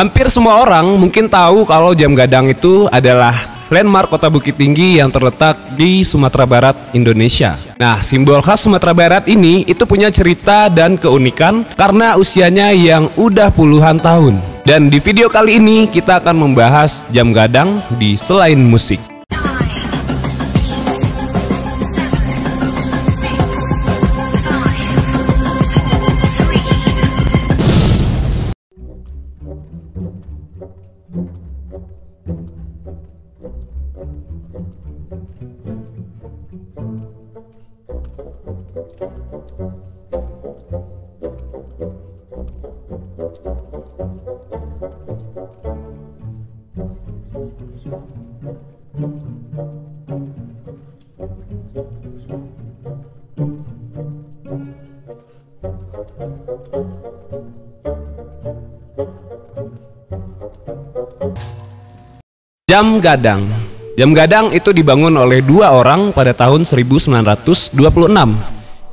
Hampir semua orang mungkin tahu kalau Jam Gadang itu adalah landmark kota Bukit Tinggi yang terletak di Sumatera Barat, Indonesia. Nah, simbol khas Sumatera Barat ini itu punya cerita dan keunikan karena usianya yang udah puluhan tahun. Dan di video kali ini kita akan membahas Jam Gadang di Selain Musik. Jam Gadang. Jam Gadang itu dibangun oleh dua orang pada tahun 1926,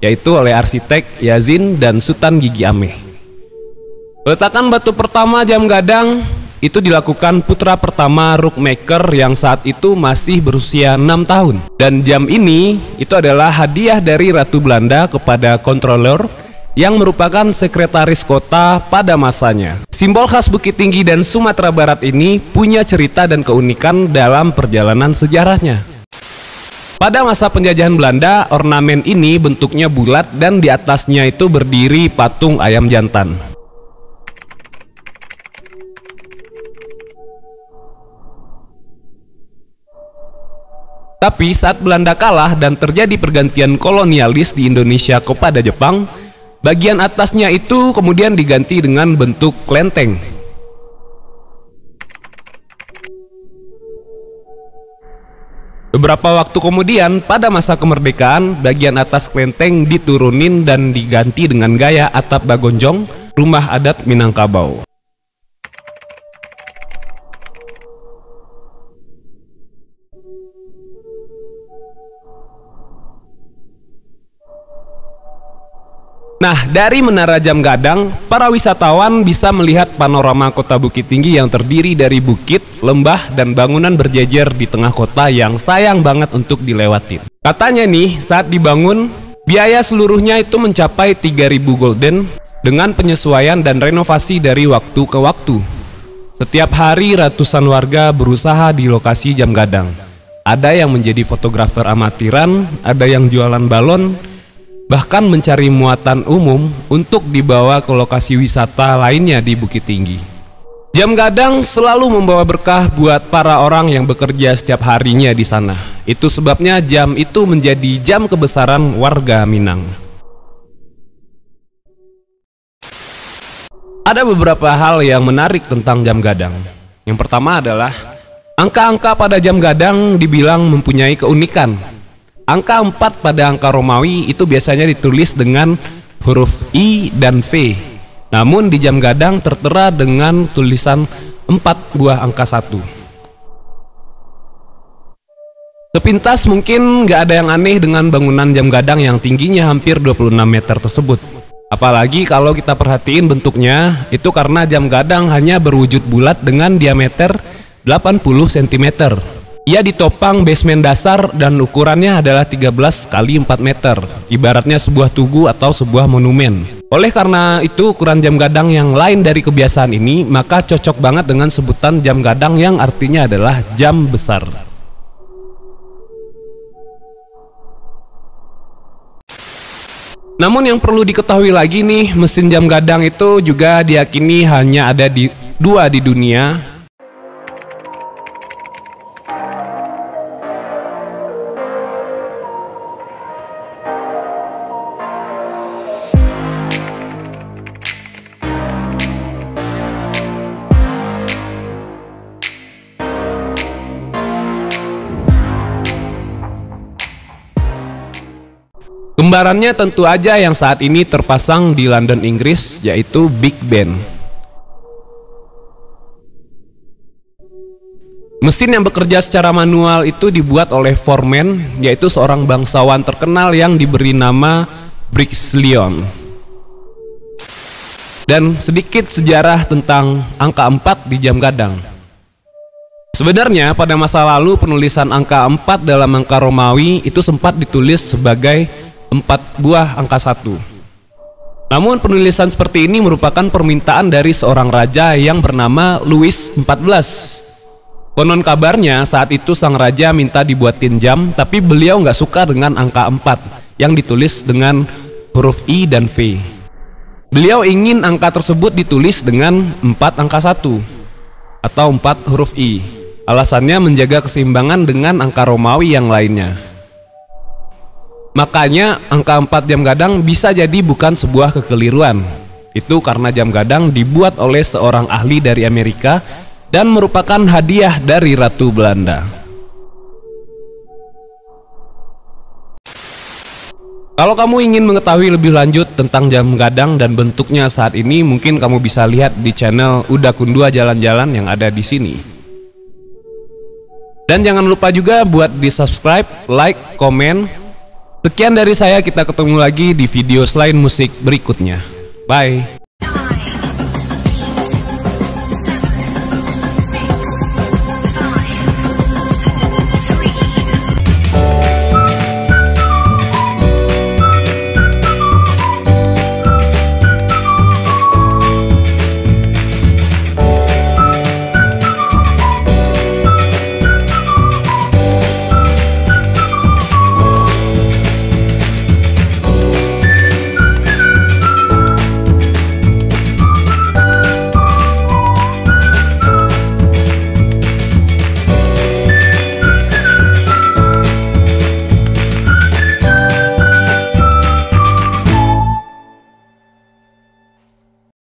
yaitu oleh arsitek Yazin dan Sutan Gigi Ameh. Peletakan batu pertama Jam Gadang itu dilakukan putra pertama Rookmaker yang saat itu masih berusia 6 tahun. Dan jam ini itu adalah hadiah dari Ratu Belanda kepada controller yang merupakan sekretaris kota pada masanya. Simbol khas Bukit Tinggi dan Sumatera Barat ini punya cerita dan keunikan dalam perjalanan sejarahnya. Pada masa penjajahan Belanda, ornamen ini bentuknya bulat dan di atasnya itu berdiri patung ayam jantan. Tapi saat Belanda kalah dan terjadi pergantian kolonialis di Indonesia kepada Jepang, bagian atasnya itu kemudian diganti dengan bentuk kelenteng. Beberapa waktu kemudian, pada masa kemerdekaan, bagian atas kelenteng diturunin dan diganti dengan gaya atap bagonjong, rumah adat Minangkabau. Nah, dari Menara Jam Gadang, para wisatawan bisa melihat panorama kota Bukit Tinggi yang terdiri dari bukit, lembah, dan bangunan berjejer di tengah kota yang sayang banget untuk dilewatin. Katanya nih, saat dibangun, biaya seluruhnya itu mencapai 3.000 golden dengan penyesuaian dan renovasi dari waktu ke waktu. Setiap hari ratusan warga berusaha di lokasi Jam Gadang. Ada yang menjadi fotografer amatiran, ada yang jualan balon, bahkan mencari muatan umum untuk dibawa ke lokasi wisata lainnya di Bukit Tinggi. Jam Gadang selalu membawa berkah buat para orang yang bekerja setiap harinya di sana. Itu sebabnya jam itu menjadi jam kebesaran warga Minang. Ada beberapa hal yang menarik tentang Jam Gadang. Yang pertama adalah angka-angka pada Jam Gadang dibilang mempunyai keunikan. Angka 4 pada angka Romawi itu biasanya ditulis dengan huruf I dan V. Namun di Jam Gadang tertera dengan tulisan 4 buah angka 1. Sepintas mungkin nggak ada yang aneh dengan bangunan Jam Gadang yang tingginya hampir 26 meter tersebut. Apalagi kalau kita perhatiin bentuknya, itu karena Jam Gadang hanya berwujud bulat dengan diameter 80 cm. Ia ditopang basement dasar dan ukurannya adalah 13 kali 4 meter, ibaratnya sebuah tugu atau sebuah monumen. Oleh karena itu, ukuran Jam Gadang yang lain dari kebiasaan ini, maka cocok banget dengan sebutan Jam Gadang yang artinya adalah jam besar. Namun yang perlu diketahui lagi nih, mesin Jam Gadang itu juga diyakini hanya ada dua di dunia. Kembarannya tentu aja yang saat ini terpasang di London, Inggris, yaitu Big Ben. Mesin yang bekerja secara manual itu dibuat oleh foreman, yaitu seorang bangsawan terkenal yang diberi nama Briggs Lyon. Dan sedikit sejarah tentang angka 4 di jam gadang. Sebenarnya pada masa lalu penulisan angka 4 dalam angka Romawi itu sempat ditulis sebagai 4 buah angka 1. Namun penulisan seperti ini merupakan permintaan dari seorang raja yang bernama Louis XIV. Konon kabarnya saat itu sang raja minta dibuatin jam, tapi beliau nggak suka dengan angka 4 yang ditulis dengan huruf I dan V. Beliau ingin angka tersebut ditulis dengan 4 angka 1 atau 4 huruf I. Alasannya menjaga keseimbangan dengan angka Romawi yang lainnya. Makanya angka 4 jam gadang bisa jadi bukan sebuah kekeliruan. Itu karena jam gadang dibuat oleh seorang ahli dari Amerika dan merupakan hadiah dari Ratu Belanda. Kalau kamu ingin mengetahui lebih lanjut tentang jam gadang dan bentuknya saat ini, mungkin kamu bisa lihat di channel Uda Kundua Jalan-Jalan yang ada di sini. Dan jangan lupa juga buat di subscribe, like, komen. Sekian dari saya, kita ketemu lagi di video selain musik berikutnya. Bye.